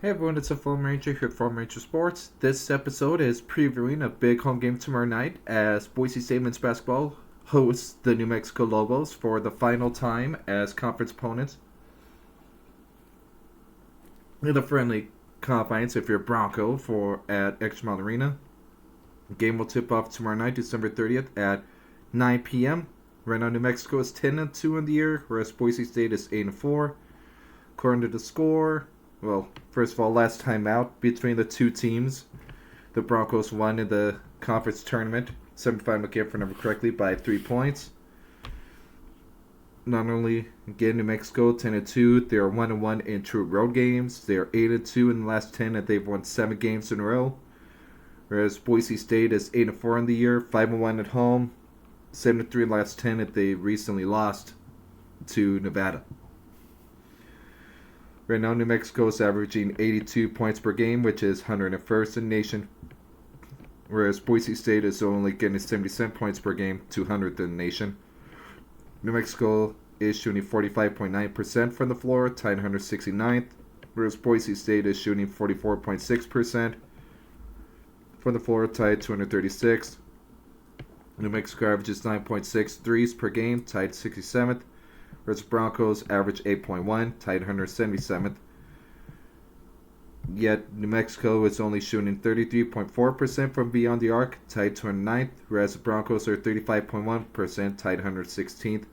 Hey everyone, it's a Phoam Ranger here at Phoam Ranger Sports. This episode is previewing a big home game tomorrow night as Boise State men's basketball hosts the New Mexico Lobos for the final time as conference opponents in a friendly confines if you're Bronco at Extra Mile Arena. The game will tip off tomorrow night, December 30th at 9 p.m. Right now, New Mexico is 10-2 in the year, whereas Boise State is 8-4. According to the score, well, first of all, last time out between the two teams, the Broncos won in the conference tournament, 75 McKay, if I remember correctly, by 3 points. Not only again New Mexico 10-2, they are 1-1 in true road games. They are 8-2 in the last 10, and they've won 7 games in a row. Whereas Boise State is 8-4 in the year, 5-1 at home, 7-3 in the last 10 that they recently lost to Nevada. Right now, New Mexico is averaging 82 points per game, which is 101st in the nation. Whereas Boise State is only getting 77 points per game, 200th in the nation. New Mexico is shooting 45.9% from the floor, tied 169th. Whereas Boise State is shooting 44.6% from the floor, tied 236th. New Mexico averages 9.6 threes per game, tied 67th. Whereas Broncos average 8.1, tied 177th. Yet New Mexico is only shooting 33.4% from beyond the arc, tied 29th, whereas the Broncos are 35.1%, tied 116th.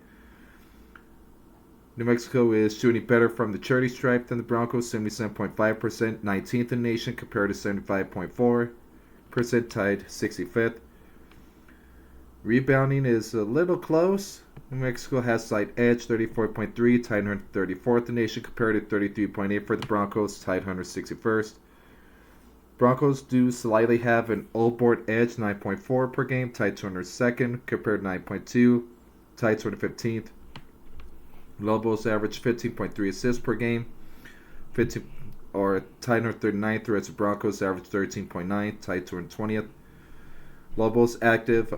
New Mexico is shooting better from the charity stripe than the Broncos, 77.5%, 19th in the nation compared to 75.4%, tied 65th. Rebounding is a little close. New Mexico has slight edge, 34.3, tied 134th in the nation compared to 33.8 for the Broncos, tied 161st. Broncos do slightly have an old board edge, 9.4 per game, tied 202nd compared to 9.2, tied 215th. Lobos average 15.3 assists per game, 15 or tied 139th, whereas the Broncos average 13.9, tied 220th. Lobos active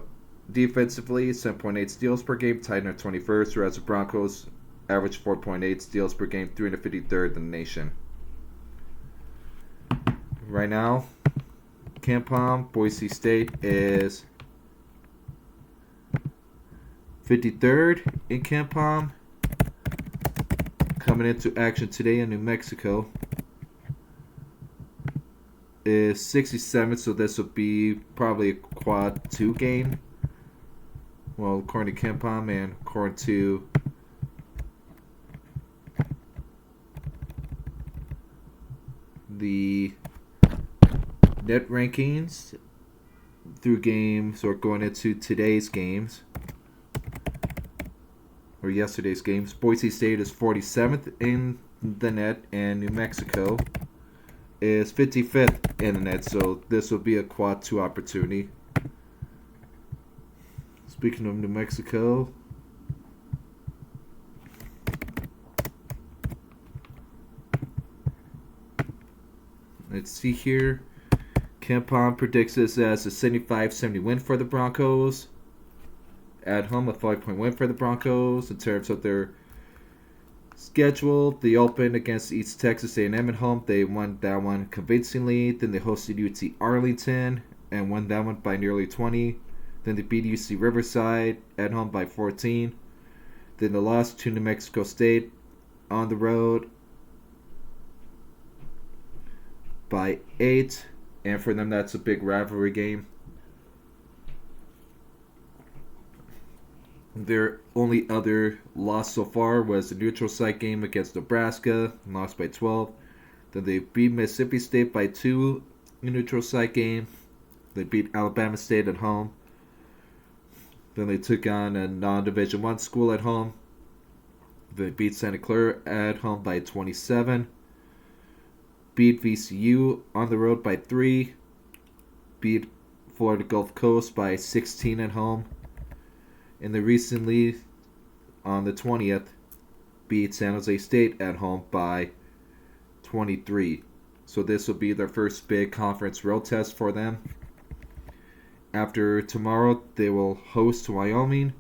defensively, 7.8 steals per game, tied 121st, whereas the Broncos average 4.8 steals per game, 353rd in the nation. Right now, KenPom, Boise State is 53rd in KenPom. Coming into action today in New Mexico is 67th, so this will be probably a quad 2 game. Well, according to KenPom and according to the net rankings through games or going into today's games or yesterday's games, Boise State is 47th in the net and New Mexico is 55th in the net, so this will be a quad 2 opportunity. Speaking of New Mexico, let's see here. KenPom predicts this as a 75-70 win for the Broncos. At home, a 5-point win for the Broncos. In terms of their schedule, they opened against East Texas A&M at home. They won that one convincingly. Then they hosted UT Arlington and won that one by nearly 20. Then they beat UC Riverside at home by 14. Then they lost to New Mexico State on the road by 8. And for them, that's a big rivalry game. Their only other loss so far was the neutral site game against Nebraska, lost by 12. Then they beat Mississippi State by 2 in the neutral site game. They beat Alabama State at home. Then they took on a non-Division I school at home. They beat Santa Clara at home by 27. Beat VCU on the road by 3. Beat Florida Gulf Coast by 16 at home. And they recently, on the 20th, beat San Jose State at home by 23. So this will be their first big conference road test for them. After tomorrow, they will host Wyoming,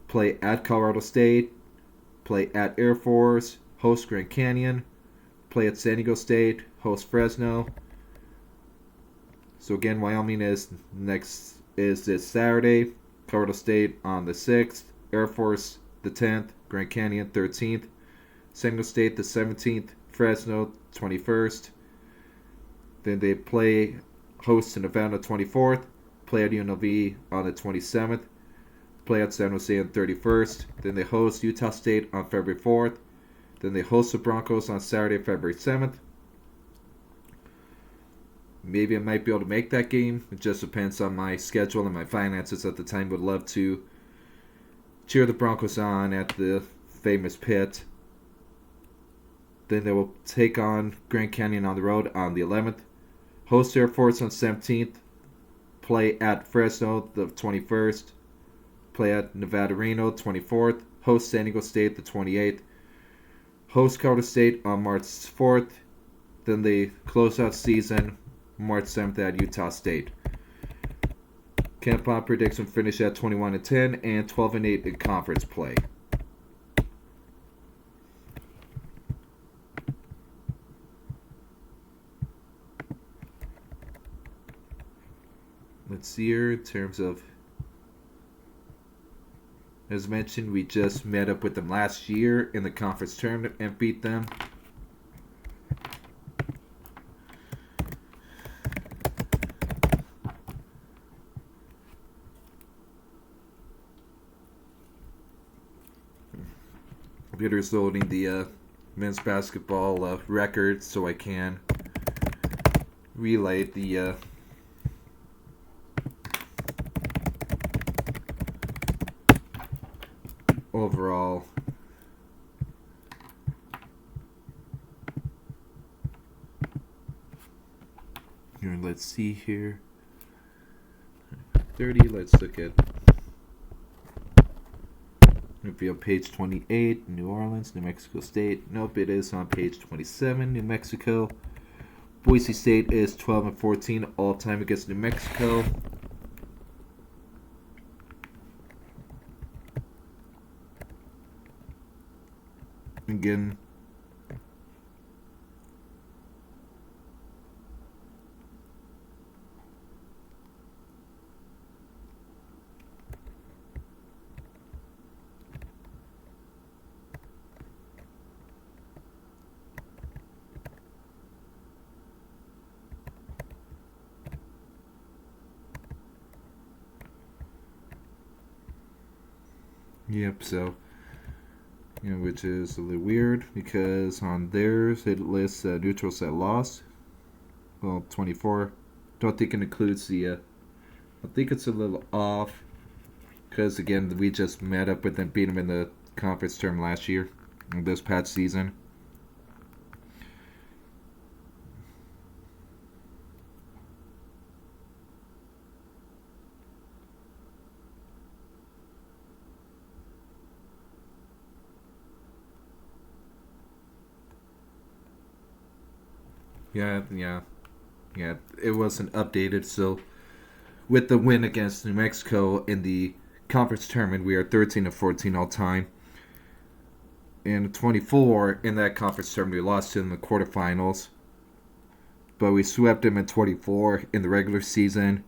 play at Colorado State, play at Air Force, host Grand Canyon, play at San Diego State, host Fresno. So again, Wyoming is this Saturday. Colorado State on the 6th. Air Force the 10th. Grand Canyon 13th. San Diego State the 17th. Fresno 21st. Then they play host in Nevada 24th. Play at UNLV on the 27th. Play at San Jose on 31st. Then they host Utah State on February 4th. Then they host the Broncos on Saturday, February 7th. Maybe I might be able to make that game. It just depends on my schedule and my finances at the time. Would love to cheer the Broncos on at the famous pit. Then they will take on Grand Canyon on the road on the 11th. Host Air Force on 17th. Play at Fresno the 21st. Play at Nevada Reno 24th. Host San Diego State the 28th. Host Colorado State on March 4th. Then they close out season March 7th at Utah State. KenPom predicts them finish at 21-10 and 12-8 in conference play. Let's see here in terms of, as mentioned, we just met up with them last year in the conference tournament and beat them. Computer's loading the men's basketball record so I can relay the overall here. Let's see here. 30. Let's look at. It'll be on page 28, New Orleans, New Mexico State. Nope, it is on page 27, New Mexico. Boise State is 12-14 all time against New Mexico. Again, yep, so, which is a little weird because on theirs it lists neutral set loss. Well, 24. Don't think it includes the, I think it's a little off because, again, we just met up with them, beat them in the conference term last year, this past season. Yeah, it wasn't updated. So, with the win against New Mexico in the conference tournament, we are 13-14 all time. And 24 in that conference tournament, we lost in the quarterfinals. But we swept them in 24 in the regular season.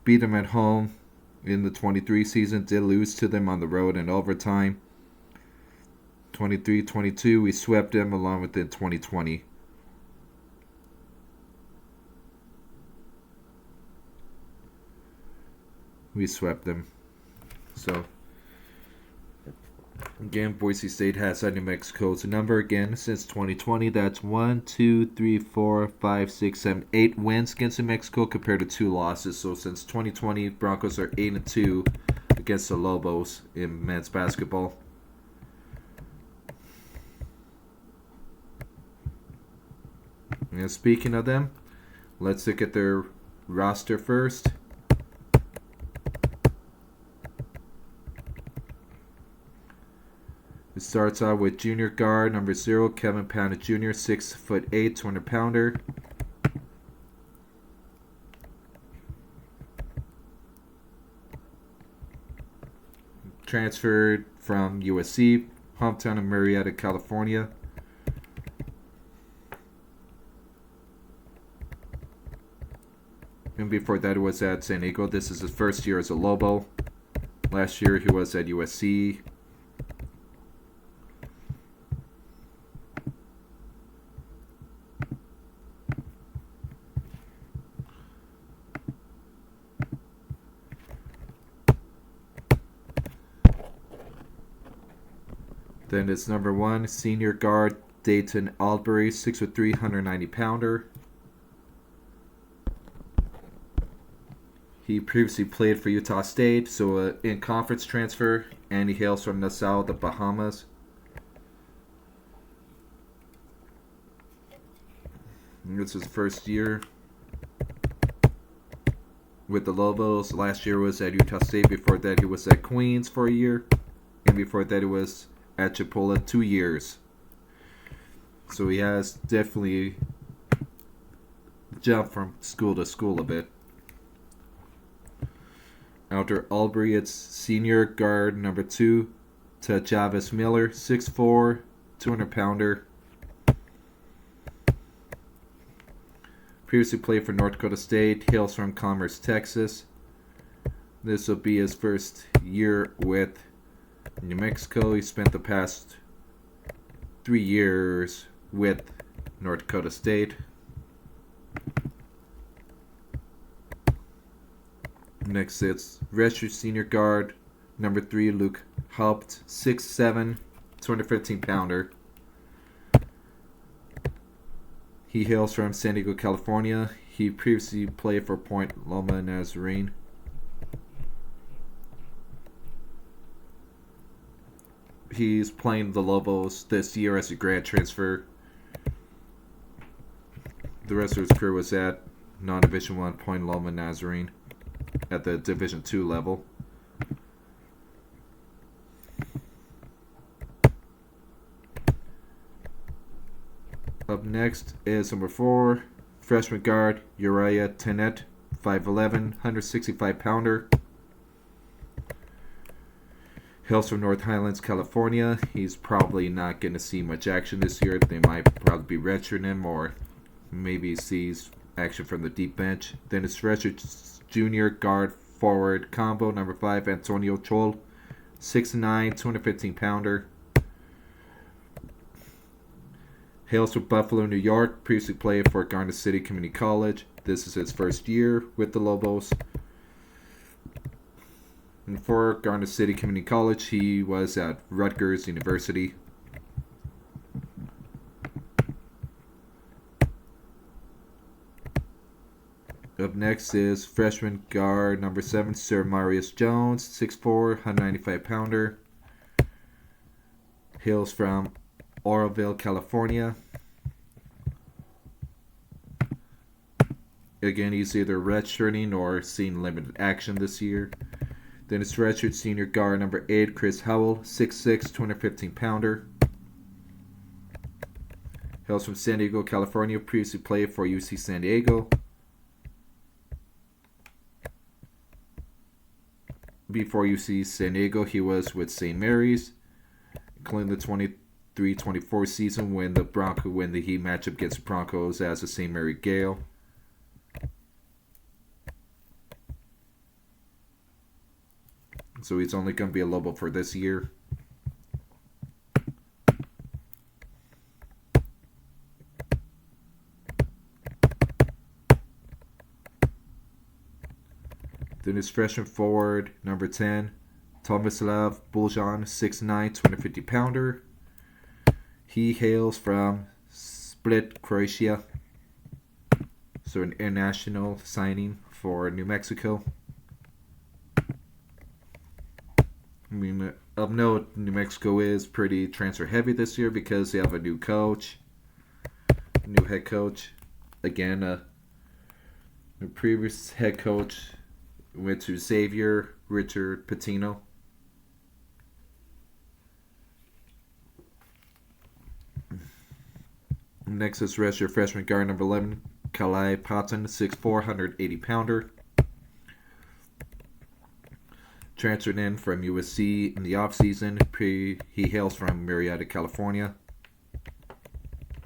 Beat them at home in the 23 season. Did lose to them on the road in overtime. 23-22, we swept them along with the 2020. We swept them. So, again, Boise State has New Mexico's number again since 2020. That's 1, 2, 3, 4, 5, 6, 7, 8 wins against New Mexico compared to 2 losses. So since 2020, Broncos are 8-2 against the Lobos in men's basketball. And speaking of them, let's look at their roster first. It starts out with junior guard number 0, Kevin Pounded Jr., 6'8", 200-pounder. Transferred from USC, hometown of Murrieta, California. And before that, it was at San Diego. This is his first year as a Lobo. Last year, he was at USC. Then it's number 1, senior guard Dayton Albury, 6'3", 190-pounder. He previously played for Utah State, so in-conference transfer, and he hails from Nassau, the Bahamas. And this is his first year with the Lobos. Last year was at Utah State. Before that, he was at Queens for a year. And before that, he was at Chipola 2 years. So he has definitely jumped from school to school a bit. After Albury, it's senior guard number 2 to Javis Miller, 6'4", 200-pounder. Previously played for North Dakota State, hails from Commerce, Texas. This will be his first year with New Mexico. He spent the past 3 years with North Dakota State. Next, it's redshirt senior guard number 3, Luke Haupt, 6'7", 215-pounder. He hails from San Diego, California. He previously played for Point Loma Nazarene. He's playing the Lobos this year as a grad transfer. The rest of his career was at non-Division I Point Loma Nazarene at the Division II level. Up next is number 4, freshman guard Uriah Tenet, 5'11", 165-pounder. Hails from North Highlands, California. He's probably not going to see much action this year. They might probably be redshirting him, or maybe sees action from the deep bench. Then it's redshirt junior guard forward combo number 5, Antonio Chol, 6'9", 215-pounder. Hails from Buffalo, New York. Previously played for Garden City Community College. This is his first year with the Lobos. And for Garden City Community College, he was at Rutgers University. Up next is freshman guard number 7, Sir Marius Jones, 6'4", 195-pounder. Hails from Oroville, California. Again, he's either redshirting or seeing limited action this year. Then it's redshirt senior guard number 8, Chris Howell, 6'6", 215-pounder. Hails from San Diego, California. Previously played for UC San Diego. Before UC San Diego, he was with St. Mary's, including the 23-24 season when the Heat matchup against Broncos as a St. Mary Gale. So he's only going to be a Lobo for this year. Then his freshman forward, number 10, Tomislav Buljan, 6'9", 250-pounder. He hails from Split, Croatia. So an international signing for New Mexico. I mean, of note, New Mexico is pretty transfer heavy this year because they have a new coach, new head coach. Again, the previous head coach went to Xavier Richard Patino. Next is redshirt freshman guard number 11, Kalai Patton, 6'4", 180-pounder. Transferred in from USC in the offseason. He hails from Murrieta, California.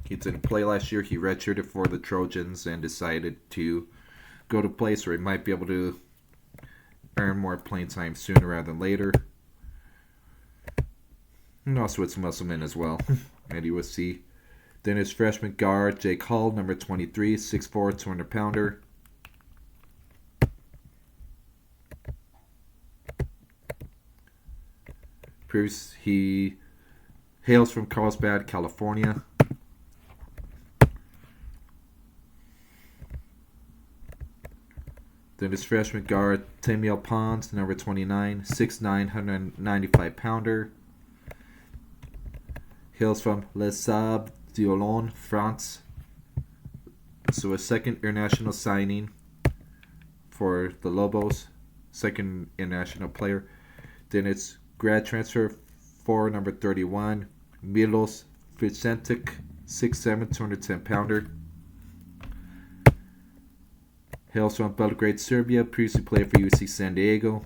He didn't play last year. He redshirted for the Trojans and decided to go to place where he might be able to earn more playing time sooner rather than later. And also it's Musselman as well at USC. Then his freshman guard, Jake Hall, number 23, 6'4", 200-pounder. He hails from Carlsbad, California. Then his freshman guard, Tamiel Pons, number 29, 6'9", 195-pounder. Hails from Les Sables d'Olonne, France. So a second international signing for the Lobos, second international player. Then it's grad transfer for number 31, Milos Vicentic, 6'7", 210-pounder. Hails from Belgrade, Serbia, previously played for UC San Diego.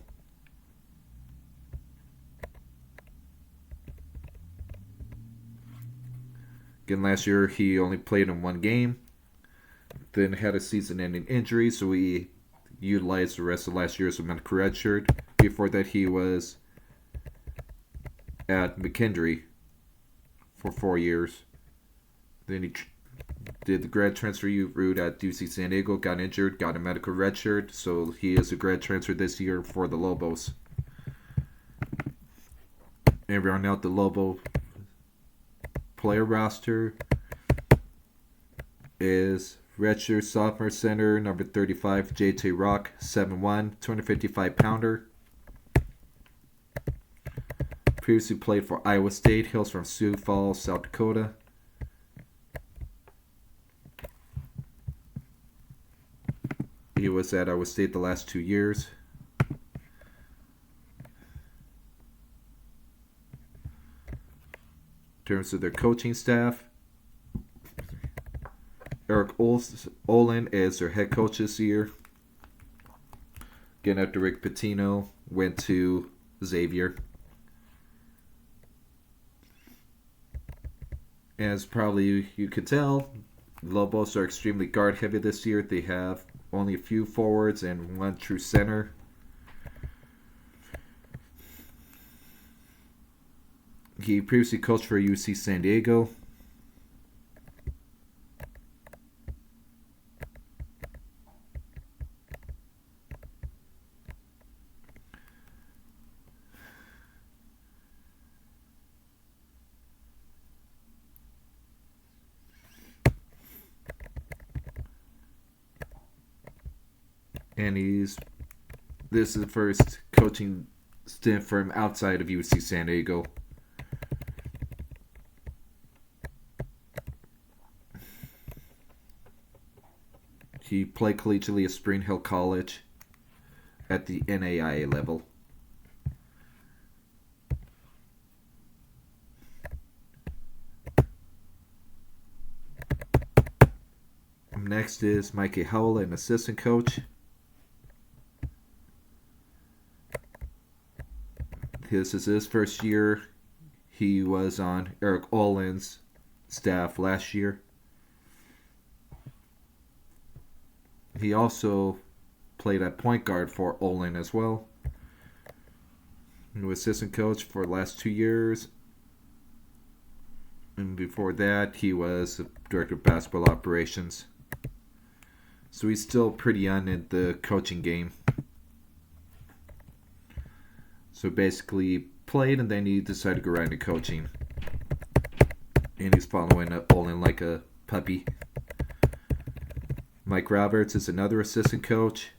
Again, last year he only played in one game, then had a season-ending injury, so he utilized the rest of last year as a medical redshirt. Before that, he was at McKendree for 4 years. Then he did the grad transfer route at UC San Diego, got injured, got a medical redshirt, so he is a grad transfer this year for the Lobos. And round out the Lobo player roster is redshirt sophomore center number 35, JT Rock, 7'1", 255-pounder. Previously played for Iowa State, hails from Sioux Falls, South Dakota. He was at Iowa State the last 2 years. In terms of their coaching staff, Eric Olin is their head coach this year. Again, after Rick Pitino went to Xavier. As probably you could tell, Lobos are extremely guard heavy this year. They have only a few forwards and one true center. He previously coached for UC San Diego. And this is the first coaching stint for him outside of UC San Diego. He played collegiately at Spring Hill College at the NAIA level. Next is Mikey Howell, an assistant coach. This is his first year. He was on Eric Olin's staff last year. He also played at point guard for Olin as well. He was assistant coach for the last 2 years. And before that, he was director of basketball operations. So he's still pretty young in the coaching game. So basically, he played and then he decided to go right into coaching. And he's following Olin like a puppy. Mike Roberts is another assistant coach.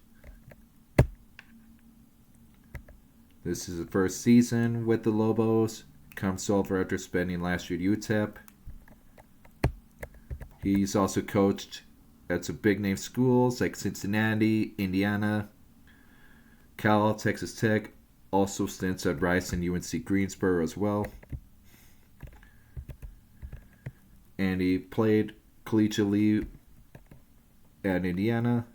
This is his first season with the Lobos. Comes over after spending last year at UTEP. He's also coached at some big name schools like Cincinnati, Indiana, Cal, Texas Tech. Also stints at Rice and UNC Greensboro as well. And he played collegiately at Indiana.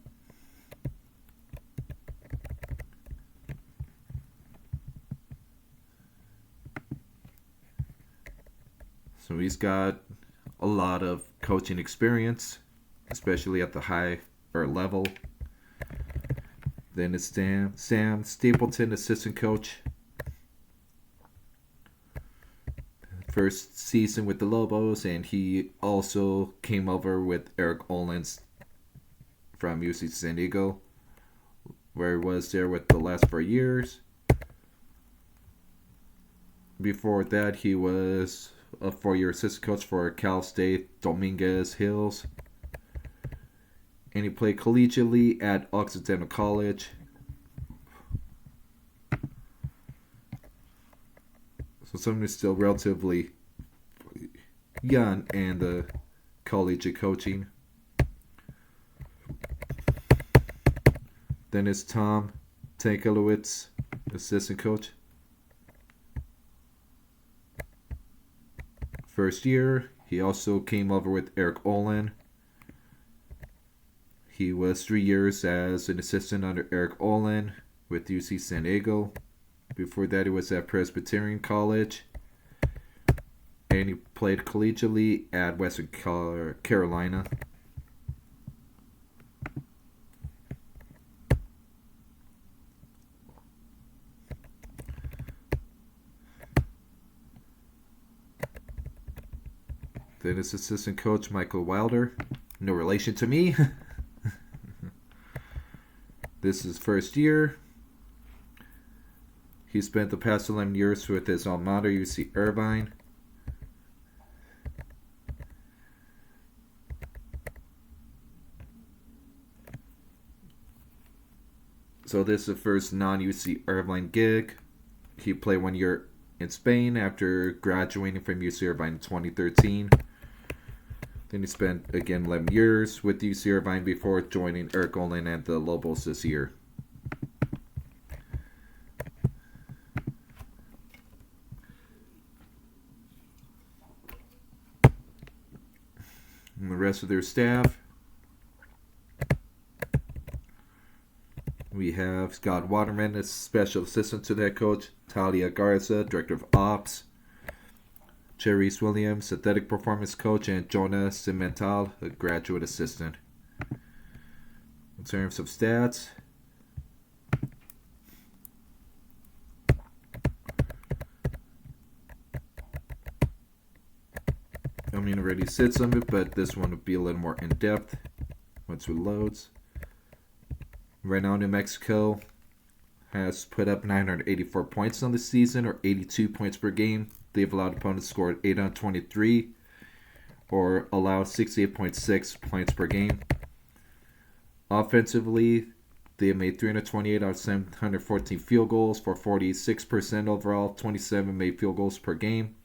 So he's got a lot of coaching experience, especially at the higher level. Then it's Sam Stapleton, assistant coach. First season with the Lobos, and he also came over with Eric Olins from UC San Diego, where he was there with the last 4 years. Before that, he was a 4-year assistant coach for Cal State Dominguez Hills. And he played collegiately at Occidental College. So someone who's still relatively young and the collegiate coaching. Then it's Tom Tankalowitz, assistant coach. First year, he also came over with Eric Olin. He was 3 years as an assistant under Eric Olin with UC San Diego. Before that, he was at Presbyterian College. And he played collegiately at Western Carolina. Then his assistant coach, Michael Wilder. No relation to me. This is his first year. He spent the past 11 years with his alma mater, UC Irvine. So this is the first non-UC Irvine gig. He played 1 year in Spain after graduating from UC Irvine in 2013. Then he spent, again, 11 years with UC Irvine before joining Eric Olin and the Lobos this year. And the rest of their staff, we have Scott Waterman as special assistant to the head coach, Talia Garza, director of ops, Cherise Williams, athletic performance coach, and Jonah Cimental, a graduate assistant. In terms of stats, I mean, already said some of it, but this one will be a little more in depth once it loads. Right now, New Mexico has put up 984 points on the season, or 82 points per game. They've allowed opponents to score 8 on 23, or allowed 68.6 points per game. Offensively, they have made 328 out of 714 field goals for 46% overall, 27 made field goals per game.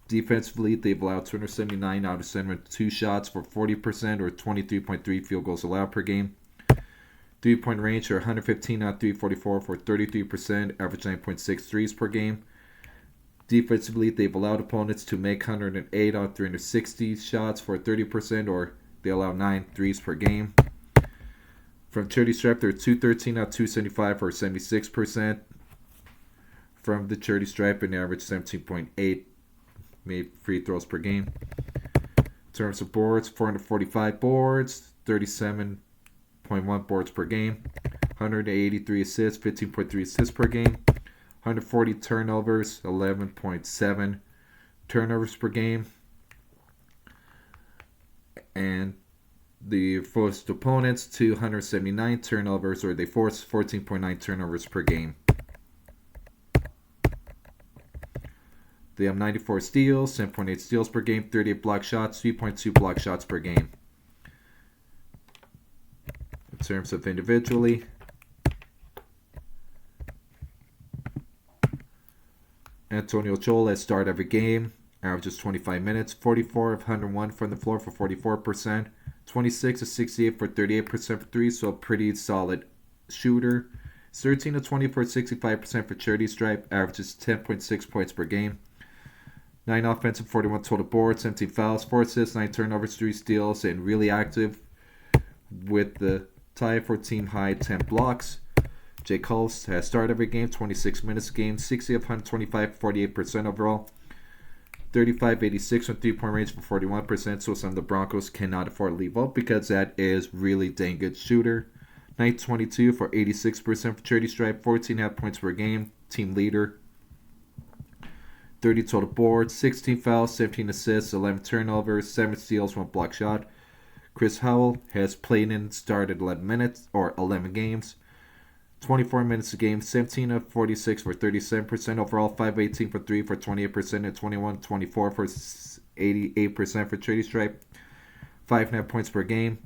Defensively, they've allowed 279 out of 72 shots for 40%, or 23.3 field goals allowed per game. 3-point range are 115 out of 344 for 33%, average 9.6 threes per game. Defensively, they've allowed opponents to make 108 out of 360 shots for 30%, or they allow 9 threes per game. From charity stripe, they're 213 out of 275 for 76%. From the charity stripe, an average 17.8 made free throws per game. In terms of boards, 445 boards, 37.1 boards per game, 183 assists, 15.3 assists per game, 140 turnovers, 11.7 turnovers per game, and they forced opponents to 179 turnovers, or they forced 14.9 turnovers per game. They have 94 steals, 10.8 steals per game, 38 block shots, 3.2 block shots per game. In terms of individually, Antonio Joel has started every game, averages 25 minutes, 44 of 101 from the floor for 44%, 26 of 68 for 38% for threes, so a pretty solid shooter. 13 of 20 for 65% for charity stripe, averages 10.6 points per game. 9 offensive, 41 total boards, 17 fouls, 4 assists, 9 turnovers, 3 steals, and really active with the tie for team high 10 blocks. Jake Hulse has started every game, 26 minutes a game, 60 of 125, 48% overall. 35-86 from 3-point range for 41%, so some of the Broncos cannot afford to leave out because that is really dang good shooter. Knight 22 for 86% for charity stripe, 14.5 points per game, team leader. 30 total boards, 16 fouls, 17 assists, 11 turnovers, 7 steals, 1 block shot. Chris Howell has played and started 11 games. 24 minutes a game, 17 of 46 for 37% overall, 5-18 for 3 for 28%, and 21-24 for 88% for charity stripe. 5.5 points per game,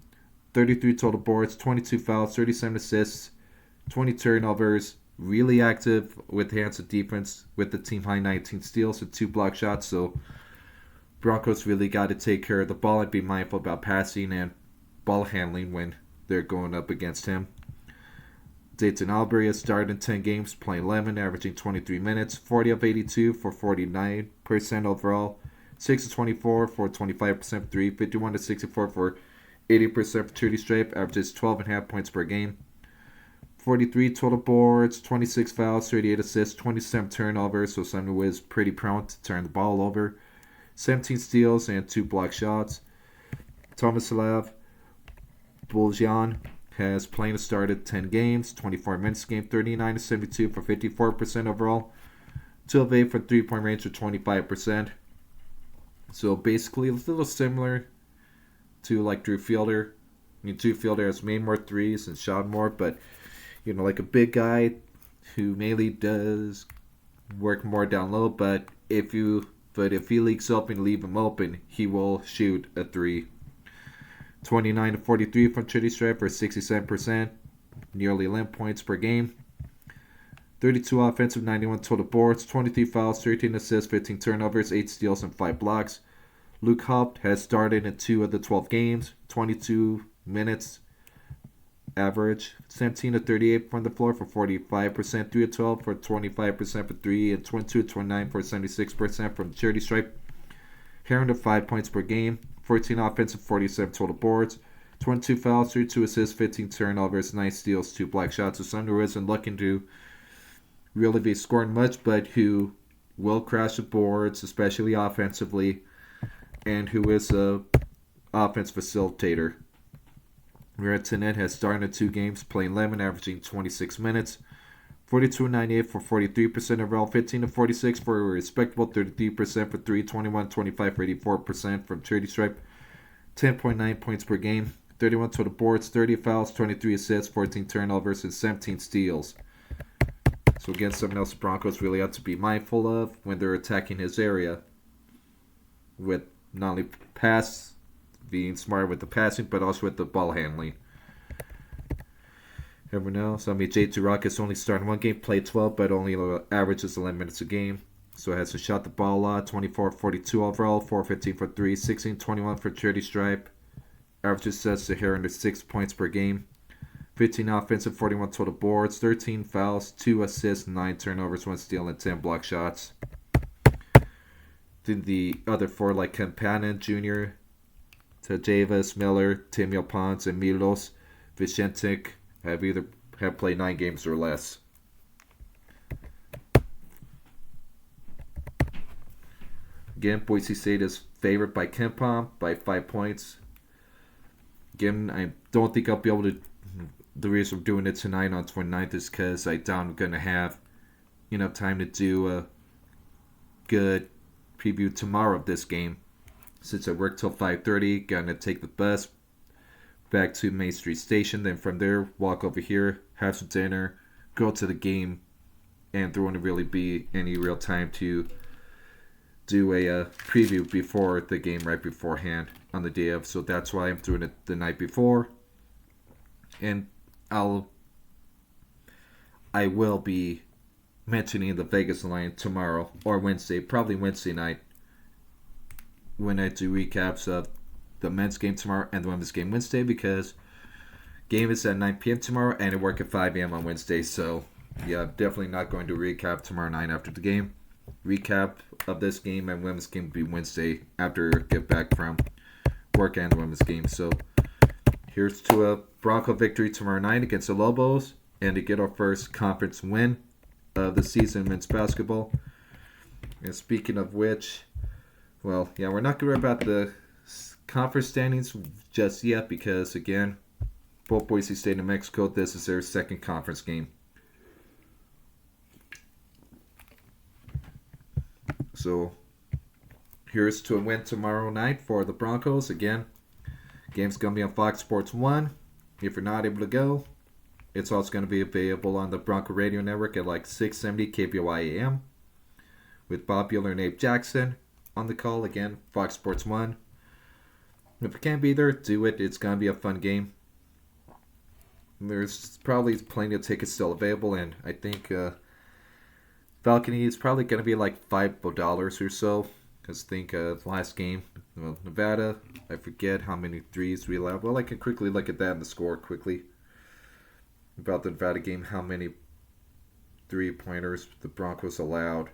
33 total boards, 22 fouls, 37 assists, 20 turnovers. Really active with hands of defense with the team high 19 steals and 2 block shots. So Broncos really got to take care of the ball and be mindful about passing and ball handling when they're going up against him. Dayton Albury has started in 10 games, playing 11, averaging 23 minutes, 40 of 82 for 49% overall, 6 of 24 for 25% for 3, 51 to 64 for 80% for charity stripe, averages 12.5 points per game. 43 total boards, 26 fouls, 38 assists, 27 turnovers, so someone who is pretty prone to turn the ball over. 17 steals and 2 block shots. Tomislav Buljan has played and started 10 games, 24 minutes a game, 39 to 72 for 54% overall. 2 of 8 for 3-point range for 25%. So basically a little similar to like Drew Fielder. Drew Fielder has made more threes and shot more, but like a big guy who mainly does work more down low, but if he leaks open, leave him open, he will shoot a 3. 29 to 43 from charity stripe for 67%, nearly 11 points per game. 32 offensive, 91 total boards, 23 fouls, 13 assists, 15 turnovers, 8 steals, and 5 blocks. Luke Haupt has started in 2 of the 12 games, 22 minutes average, 17 to 38 from the floor for 45%, 3 to 12 for 25% for 3, and 22 to 29 for 76% from the charity stripe. Heron to 5 points per game, 14 offensive, 47 total boards, 22 fouls, 32 assists, 15 turnovers, 9 steals, 2 block shots. So someone who isn't looking to really be scoring much, but who will crash the boards, especially offensively, and who is a offense facilitator. Retinet has started in 2 games, playing 11, averaging 26 minutes, 42-98 for 43% overall, 15-46 for a respectable 33% for 3, 21-25 for 84% from charity stripe, 10.9 points per game, 31 total boards, 30 fouls, 23 assists, 14 turnovers, and 17 steals. So again, something else the Broncos really have to be mindful of when they're attacking his area, with not only being smart with the passing, but also with the ball handling. Everyone else, J.T. Rockets only started 1 game, played 12, but only averages 11 minutes a game. So hasn't shot the ball a lot. 24-42 overall, 4-15 for 3, 16-21 for charity stripe. Averages sets to here under 6 points per game. 15 offensive, 41 total boards, 13 fouls, 2 assists, 9 turnovers, 1 steal, and 10 block shots. Then the other 4, like KenPom Jr., Tajavis, Miller, Timio Pons, and Milos Vicentic, have played 9 games or less. Again, Boise State is favored by KenPom by 5 points. Again, I don't think I'll be able to. The reason I'm doing it tonight on 29th is because I doubt I'm going to have enough time to do a good preview tomorrow of this game. Since I work till 5:30, gonna take the bus back to Main Street Station. Then from there, walk over here, have some dinner, go to the game, and there won't really be any real time to do a preview before the game right beforehand on the day of. So that's why I'm doing it the night before. And I will be mentioning the Vegas line tomorrow or Wednesday, probably Wednesday night, when I do recaps of the men's game tomorrow and the women's game Wednesday, because game is at 9 p.m. tomorrow and I work at 5 a.m. on Wednesday. So yeah, I'm definitely not going to recap tomorrow night after the game. Recap of this game and women's game will be Wednesday after I get back from work and the women's game. So here's to a Bronco victory tomorrow night against the Lobos and to get our first conference win of the season in men's basketball. And speaking of which, well, yeah, we're not going to worry about the conference standings just yet because, again, both Boise State and Mexico, this is their second conference game. So here's to a win tomorrow night for the Broncos. Again, game's going to be on Fox Sports 1. If you're not able to go, it's also going to be available on the Bronco Radio Network at like 670 KBOI AM with Bob Bueller and Abe Jackson on the call. Again, Fox Sports 1. If you can't be there, do it. It's going to be a fun game. There's probably plenty of tickets still available, and I think balcony is probably going to be like $5 or so. Because I think last game, Nevada, I forget how many threes we allowed. Well, I can quickly look at that in the score quickly. About the Nevada game, how many three-pointers the Broncos allowed.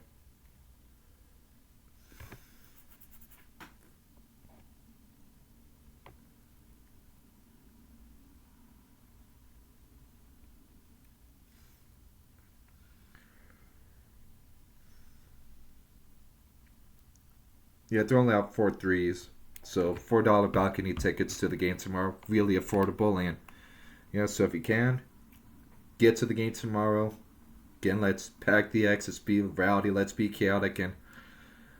Yeah, they're only out 4 threes. So $4 balcony tickets to the game tomorrow. Really affordable. And yeah, so if you can, get to the game tomorrow. Again, let's pack the X. Let's be rowdy. Let's be chaotic. And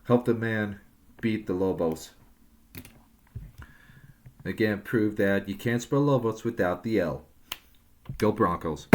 help the man beat the Lobos. Again, prove that you can't spell Lobos without the L. Go Broncos.